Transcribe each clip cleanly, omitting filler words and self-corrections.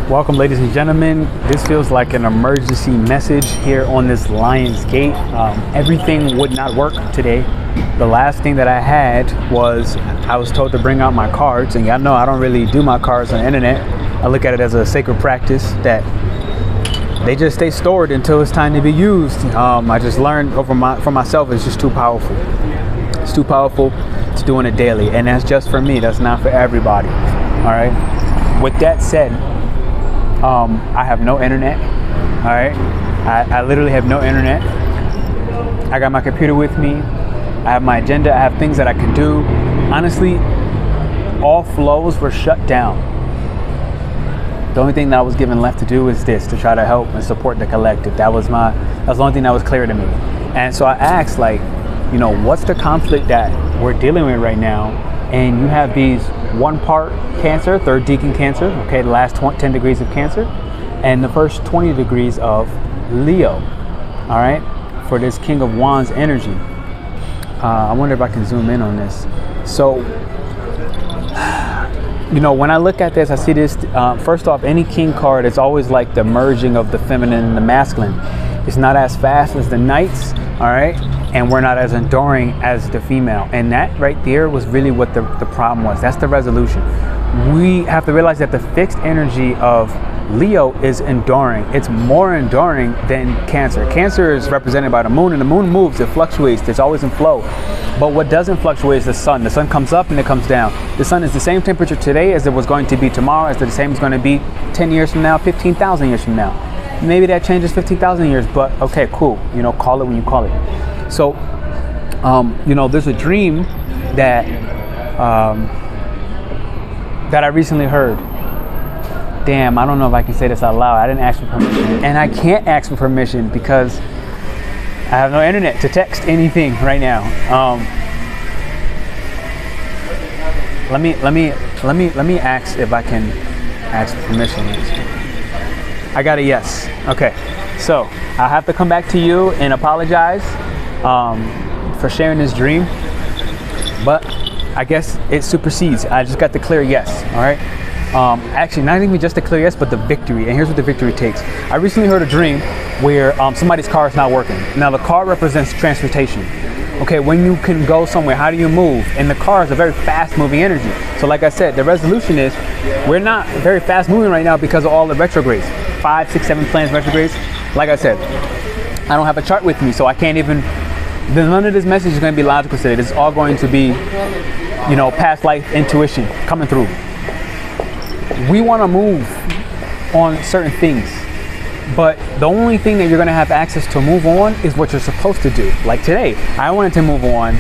Welcome, ladies and gentlemen. This feels like an emergency message here on this Lion's Gate. Everything would not work today. The last thing that I had was I was told to bring out my cards, and y'all know I don't really do my cards on the internet. I look at it as a sacred practice that they just stay stored until it's time to be used. I just learned for myself, it's just too powerful. It's too powerful to doing it daily, and that's just for me. That's not for everybody. All right. With that said, I have no internet. All right. I literally have no internet. I got my computer with me. I have my agenda. I have things that I can do. Honestly, all flows were shut down. The only thing that I was given left to do is this, to try to help and support the collective. That was the only thing that was clear to me. And so I asked, like, what's the conflict that we're dealing with right now? And you have these 1 part Cancer, 3rd decan Cancer, okay, the last 10 degrees of Cancer, and the first 20 degrees of Leo, all right, for this King of Wands energy. I wonder if I can zoom in on this. So, when I look at this, I see this, first off, any King card is always like the merging of the feminine and the masculine. It's not as fast as the Knights, all right, and we're not as enduring as the female. And that right there was really what the problem was. That's the resolution. We have to realize that the fixed energy of Leo is enduring. It's more enduring than Cancer. Cancer is represented by the moon, and the moon moves, it fluctuates, it's always in flow. But what doesn't fluctuate is the sun. The sun comes up and it comes down. The sun is the same temperature today as it was going to be tomorrow, as the same is going to be 10 years from now, 15,000 years from now. Maybe that changes 15,000 years, but okay, cool. Call it when you call it. So, there's a dream that that I recently heard. Damn, I don't know if I can say this out loud. I didn't ask for permission, and I can't ask for permission because I have no internet to text anything right now. Let me ask if I can ask for permission. I got a yes. Okay, so I have to come back to you and apologize for sharing this dream, but I guess it supersedes. I just got the clear yes. All right. Actually, not even just the clear yes, but the victory. And here's what the victory takes. I recently heard a dream where somebody's car is not working. Now, the car represents transportation. Okay, when you can go somewhere, how do you move? And the car is a very fast-moving energy. So like I said, the resolution is we're not very fast-moving right now because of all the retrogrades. 5, 6, 7 planets retrogrades. Like I said, I don't have a chart with me, so I can't even... None of this message is going to be logical today. This is all going to be, past life intuition coming through. We want to move on certain things, but the only thing that you're going to have access to move on is what you're supposed to do. Like today, I wanted to move on,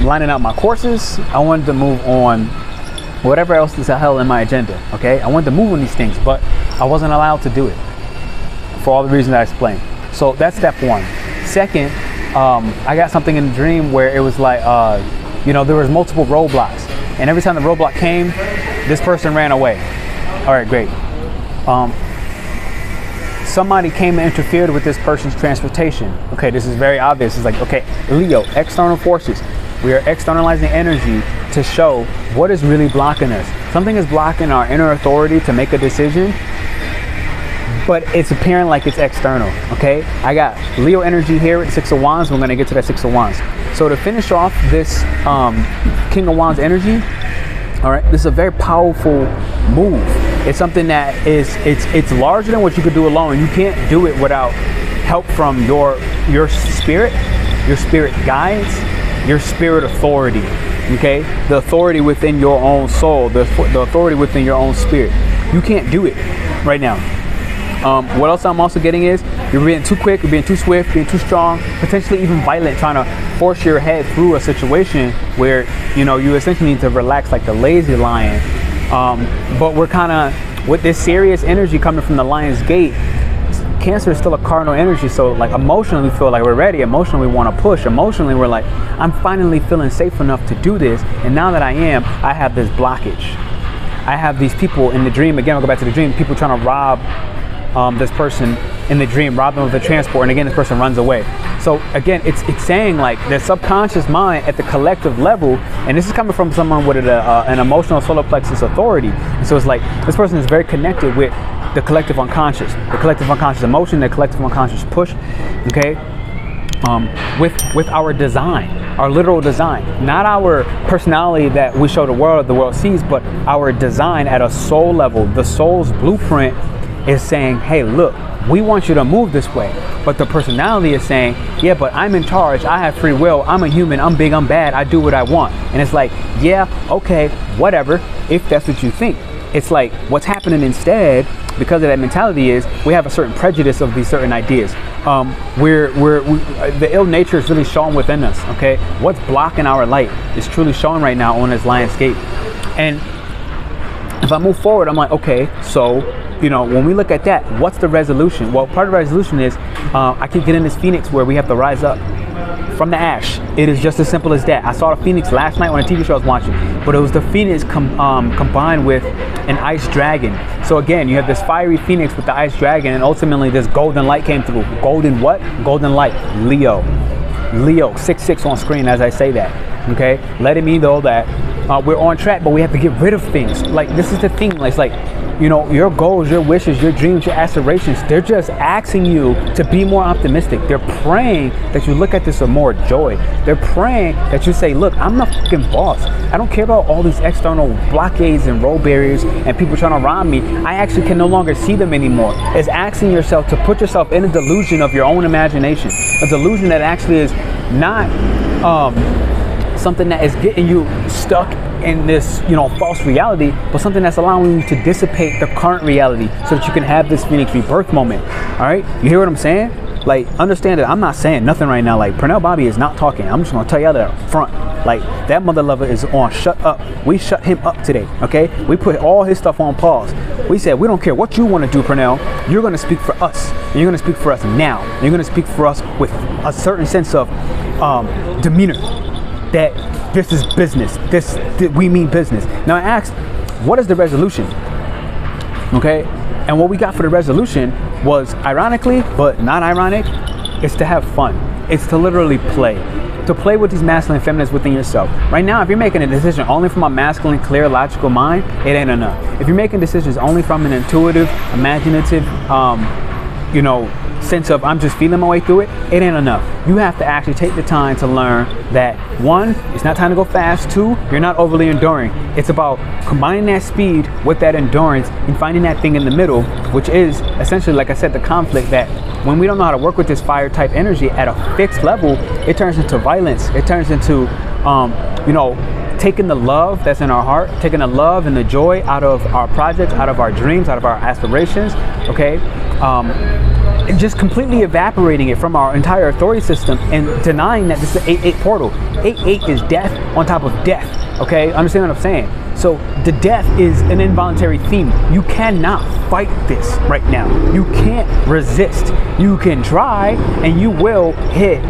lining out my courses. I wanted to move on whatever else is the hell in my agenda. Okay, I wanted to move on these things, but I wasn't allowed to do it for all the reasons I explained. So that's step 1. Second, I got something in the dream where it was like, there was multiple roadblocks, and every time the roadblock came, this person ran away. All right, great. Somebody came and interfered with this person's transportation. Okay, this is very obvious. It's like, okay, Leo, external forces. We are externalizing energy to show what is really blocking us. Something is blocking our inner authority to make a decision, but it's appearing like it's external, okay? I got Leo energy here with 6 of Wands. We're gonna get to that 6 of Wands. So to finish off this King of Wands energy, all right, this is a very powerful move. It's something that it's larger than what you could do alone. You can't do it without help from your spirit guides, your spirit authority, okay? The authority within your own soul, the authority within your own spirit. You can't do it right now. What else I'm also getting is you're being too quick, you're being too swift, being too strong, potentially even violent, trying to force your head through a situation where, you essentially need to relax like the lazy lion. But we're kind of, with this serious energy coming from the Lion's Gate, Cancer is still a cardinal energy. So like emotionally we feel like we're ready. Emotionally we want to push. Emotionally we're like, I'm finally feeling safe enough to do this. And now that I am, I have this blockage. I have these people in the dream. Again, I'll go back to the dream. People trying to rob this person in the dream, rob them of the transport, and again this person runs away. So again, it's saying like the subconscious mind at the collective level, and this is coming from someone with an emotional solar plexus authority. And so it's like this person is very connected with the collective unconscious emotion, the collective unconscious push, okay? With our design, our literal design, not our personality that we show the world sees, but our design at a soul level. The soul's blueprint is saying, hey, look, we want you to move this way. But the personality is saying, yeah, but I'm in charge. I have free will. I'm a human. I'm big. I'm bad. I do what I want. And it's like, yeah, okay, whatever, if that's what you think. It's like what's happening instead, because of that mentality, is we have a certain prejudice of these certain ideas. The ill nature is really shown within us, okay? What's blocking our light is truly shown right now on this landscape. And if I move forward, I'm like, okay, so, you know, when we look at that, what's the resolution? Well, part of the resolution is I keep getting this phoenix where we have to rise up from the ash. It is just as simple as that. I saw the phoenix last night on a TV show I was watching, but it was the phoenix combined with an ice dragon. So again, you have this fiery phoenix with the ice dragon, and ultimately this golden light came through. Golden what? Golden light. Leo 6-6 on screen as I say that, okay? Letting me know that we're on track, but we have to get rid of things. Like, this is the thing. It's like, you know, your goals, your wishes, your dreams, your aspirations, they're just asking you to be more optimistic. They're praying that you look at this with more joy. They're praying that you say, look, I'm the fucking boss. I don't care about all these external blockades and road barriers and people trying to rob me. I actually can no longer see them anymore. It's asking yourself to put yourself in a delusion of your own imagination. A delusion that actually is not something that is getting you stuck in this, you know, false reality, but something that's allowing you to dissipate the current reality so that you can have this Phoenix rebirth moment. All right, you hear what I'm saying? Like, understand that I'm not saying nothing right now. Like, Pernell Bobby is not talking. I'm just gonna tell you that up front. Like, that mother lover is on shut up. We shut him up today, okay? We put all his stuff on pause. We said, we don't care what you want to do, Pernell. You're gonna speak for us. And you're gonna speak for us now. And you're gonna speak for us with a certain sense of demeanor. That this is business. We mean business. Now I asked, what is the resolution? Okay, and what we got for the resolution was, ironically, but not ironic, it's to have fun. It's to literally play. To play with these masculine and feminines within yourself. Right now, if you're making a decision only from a masculine, clear, logical mind, it ain't enough. If you're making decisions only from an intuitive, imaginative, you know, sense of I'm just feeling my way through it, it ain't enough. You have to actually take the time to learn that, one, it's not time to go fast. Two, you're not overly enduring. It's about combining that speed with that endurance and finding that thing in the middle, which is essentially, like I said, the conflict that when we don't know how to work with this fire type energy at a fixed level, it turns into violence. It turns into, you know, taking the love that's in our heart, taking the love and the joy out of our projects, out of our dreams, out of our aspirations, okay? And just completely evaporating it from our entire authority system and denying that this is an 8-8 portal. 8-8 is death on top of death, okay? Understand what I'm saying? So the death is an involuntary theme. You cannot fight this right now. You can't resist. You can try and you will hit.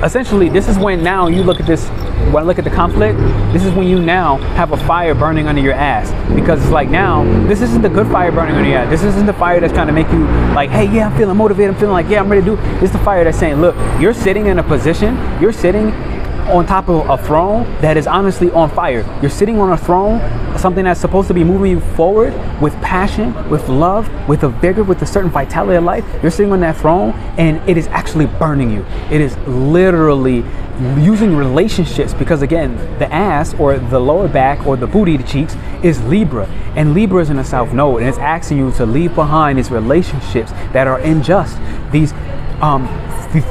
Essentially, this is when now you look at this, when I look at the conflict, this is when you now have a fire burning under your ass. Because it's like, now, this isn't the good fire burning under your ass. This isn't the fire that's trying to make you like, hey, yeah, I'm feeling motivated. I'm feeling like, yeah, I'm ready to do. This is the fire that's saying, look, you're sitting in a position, you're sitting on top of a throne that is honestly on fire. You're sitting on a throne, something that's supposed to be moving you forward with passion, with love, with a vigor, with a certain vitality of life. You're sitting on that throne and it is actually burning you. It is literally using relationships, because again, the ass or the lower back or the booty, the cheeks, is Libra, and Libra is in the south node, and it's asking you to leave behind these relationships that are unjust, these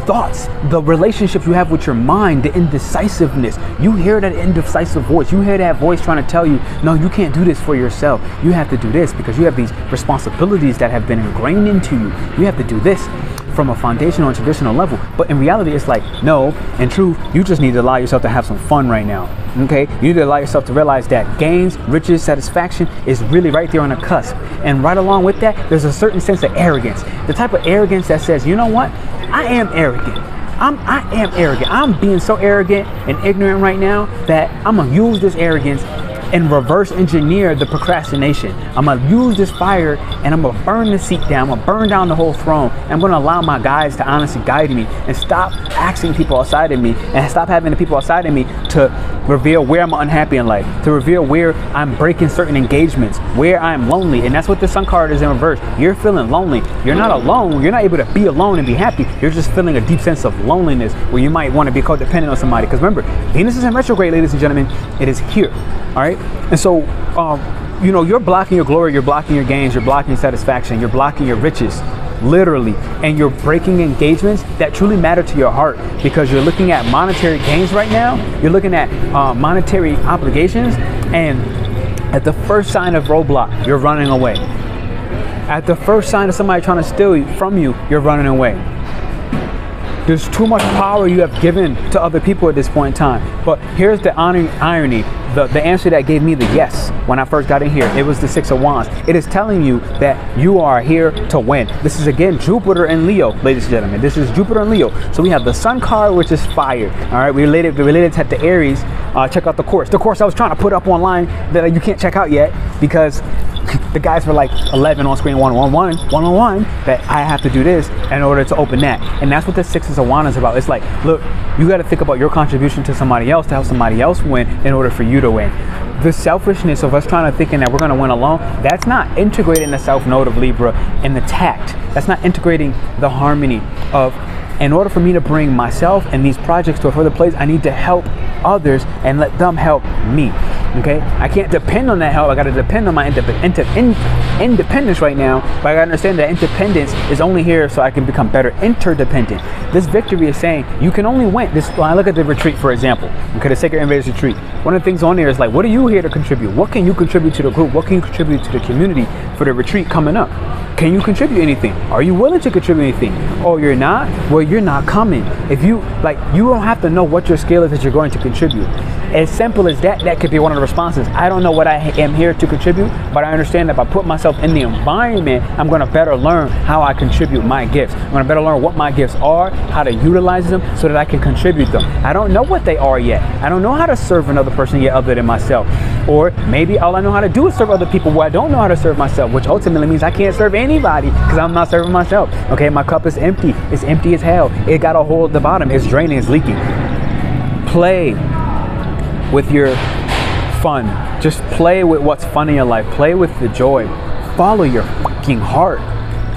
thoughts, the relationship you have with your mind, the indecisiveness. You hear that indecisive voice. You hear that voice trying to tell you, no, you can't do this for yourself. You have to do this because you have these responsibilities that have been ingrained into you. You have to do this from a foundational and traditional level. But in reality, it's like, no, in truth, you just need to allow yourself to have some fun right now. Okay? You need to allow yourself to realize that gains, riches, satisfaction is really right there on the cusp. And right along with that, there's a certain sense of arrogance. The type of arrogance that says, you know what? I am arrogant. I am arrogant. I'm being so arrogant and ignorant right now that I'm gonna use this arrogance and reverse engineer the procrastination. I'm gonna use this fire and I'm gonna burn the seat down. I'm gonna burn down the whole throne. I'm gonna allow my guides to honestly guide me and stop asking people outside of me and stop having the people outside of me to reveal where I'm unhappy in life, to reveal where I'm breaking certain engagements, where I'm lonely. And that's what the Sun card is in reverse. You're feeling lonely. You're not alone. You're not able to be alone and be happy. You're just feeling a deep sense of loneliness where you might want to be codependent on somebody. Because remember, Venus is in retrograde, ladies and gentlemen. It is here. All right. And so, you know, you're blocking your glory, you're blocking your gains, you're blocking satisfaction, you're blocking your riches, literally, and you're breaking engagements that truly matter to your heart because you're looking at monetary gains right now. You're looking at monetary obligations, and at the first sign of roadblock, you're running away. At the first sign of somebody trying to steal from you, you're running away. There's too much power you have given to other people at this point in time. But here's the irony. The answer that gave me the yes when I first got in here, it was the Six of Wands. It is telling you that you are here to win. This is again Jupiter and Leo, ladies and gentlemen. This is Jupiter and Leo. So we have the Sun card, which is fire. All right, we related to the Aries. Check out the course. The course I was trying to put up online that you can't check out yet because the guys were like 11 on screen, one-on-one, that I have to do this in order to open that. And that's what the Six of Wands is about. It's like, look, you got to think about your contribution to somebody else to help somebody else win in order for you to win. The selfishness of us trying to thinking that we're going to win alone, that's not integrating the self node of Libra and the tact. That's not integrating the harmony of, in order for me to bring myself and these projects to a further place, I need to help others and let them help me. Okay, I can't depend on that help. I got to depend on my independence right now. But I got to understand that independence is only here so I can become better interdependent. This victory is saying you can only win. This, when I look at the retreat, for example, okay, the Sacred Innovators retreat. One of the things on there is like, what are you here to contribute? What can you contribute to the group? What can you contribute to the community for the retreat coming up? Can you contribute anything? Are you willing to contribute anything? Oh, you're not? Well, you're not coming. If you you don't have to know what your scale is that you're going to contribute. As simple as that, that could be one of the responses. I don't know what I am here to contribute, but I understand that if I put myself in the environment, I'm going to better learn how I contribute my gifts. I'm going to better learn what my gifts are, how to utilize them so that I can contribute them. I don't know what they are yet. I don't know how to serve another person yet other than myself. Or maybe all I know how to do is serve other people where I don't know how to serve myself, which ultimately means I can't serve anybody because I'm not serving myself. Okay, my cup is empty. It's empty as hell. It got a hole at the bottom. It's draining. It's leaking. Play with your fun. Just play with what's fun in your life. Play with the joy. Follow your fucking heart.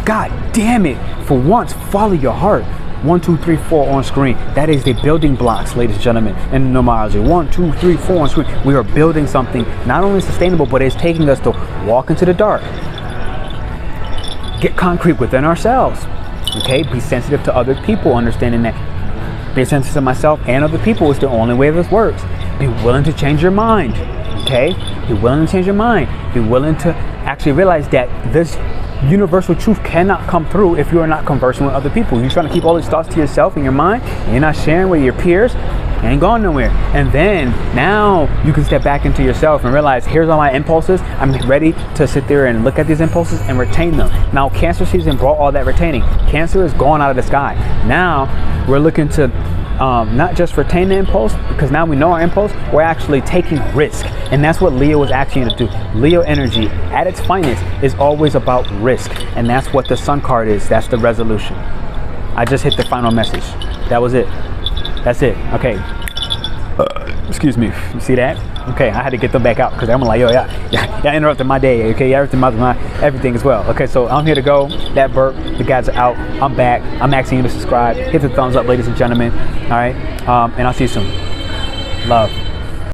God damn it. For once, follow your heart. 1, 2, 3, 4 on screen. That is the building blocks, ladies and gentlemen, in numerology. 1, 2, 3, 4 on screen. We are building something not only sustainable, but it's taking us to walk into the dark. Get concrete within ourselves. Okay, be sensitive to other people, understanding that being sensitive to myself and other people is the only way this works. Be willing to change your mind. Okay, be willing to change your mind. Be willing to actually realize that this universal truth cannot come through if you are not conversing with other people. You're trying to keep all these thoughts to yourself in your mind and you're not sharing with your peers, you ain't going nowhere. And then now you can step back into yourself and realize, here's all my impulses. I'm ready to sit there and look at these impulses and retain them. Now Cancer season brought all that retaining. Cancer is gone out of the sky. Now we're looking to not just retain the impulse, because now we know our impulse, we're actually taking risk. And that's what Leo is asking you to do. Leo energy at its finest is always about risk. And that's what the Sun card is. That's the resolution. I just hit the final message. That was it. That's it. Okay. Excuse me. You see that? Okay, I had to get them back out because I'm like, yo, y'all interrupted my day. Okay, y'all interrupted my everything as well. Okay, so I'm here to go. That burp. The guys are out. I'm back. I'm asking you to subscribe. Hit the thumbs up, ladies and gentlemen. All right. And I'll see you soon. Love.